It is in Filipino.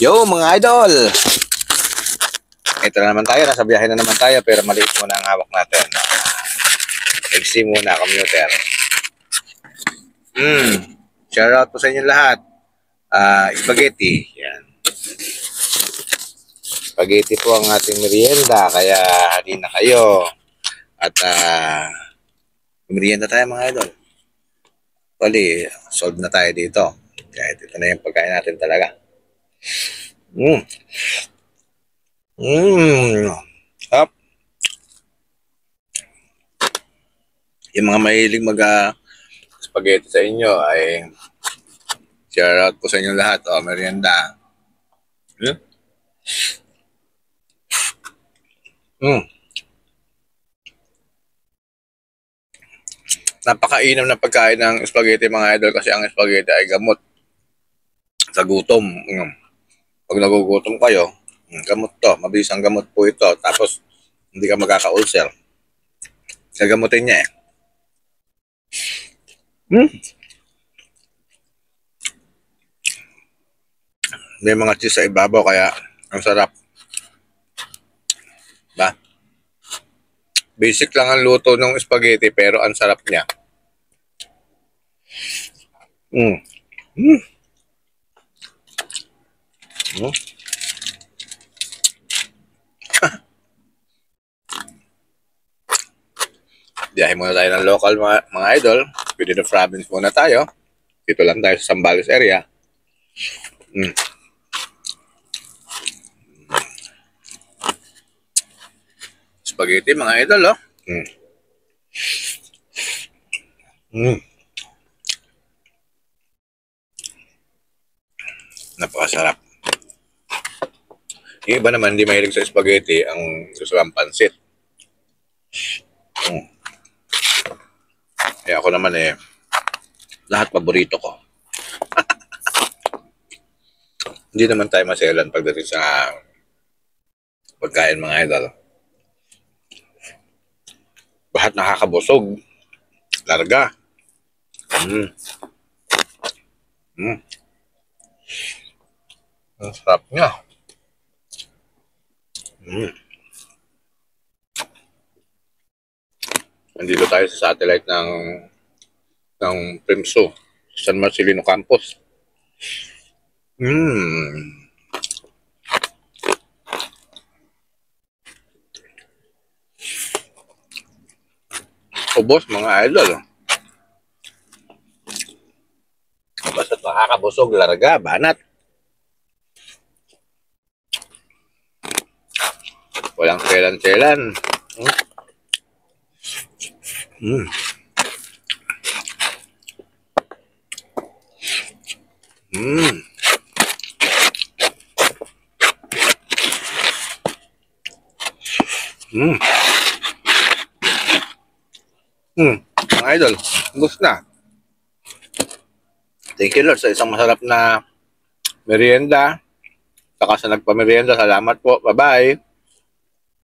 Yo mga idol! Ito na naman tayo, nasa biyahe na naman tayo pero maliit muna ang hawak natin. XC muna, commuter. Shout out po sa inyo lahat. Spaghetti. Yan. Spaghetti po ang ating merienda, kaya hali na kayo. At merienda tayo mga idol. Actually, solve na tayo dito. Kaya ito na yung pagkain natin talaga. Up. Yung mga mahilig spaghetti sa inyo ay share out po sa inyo lahat. Merienda. Napakainam na pagkain ng spaghetti mga idol kasi ang spaghetti ay gamot sa gutom. Pag nagugutom kayo, gamot to. Mabilis ang gamot po ito. Tapos, hindi ka magkaka-ulcer. Gagamutin niya May mga cheese sa ibabaw kaya ang sarap. Ba? Basic lang ang luto ng spaghetti pero ang sarap niya. Biyahe muna tayo ng local mga idol. Within the province muna tayo. Dito lang tayo sa Zambales area. Spaghetti mga idol, Napakasarap. Yung iba naman hindi mahilig sa spaghetti, ang gusto ang pansit. Kaya ako naman lahat paborito ko. Hindi naman tayo maselan pagdating sa pagkain mga idol. Lahat nakakabusog. Larga. Ang sarap niya. Nandito tayo sa satellite ng Primso, San Marcelino Campus. Ubos mga idol. Basta't makakabusog, larga, banat. Walang selan-selan. Mga idol, gusto na. Thank you Lord sa isang masarap na merienda. Saka sa nagpamerienda, salamat po. Bye-bye.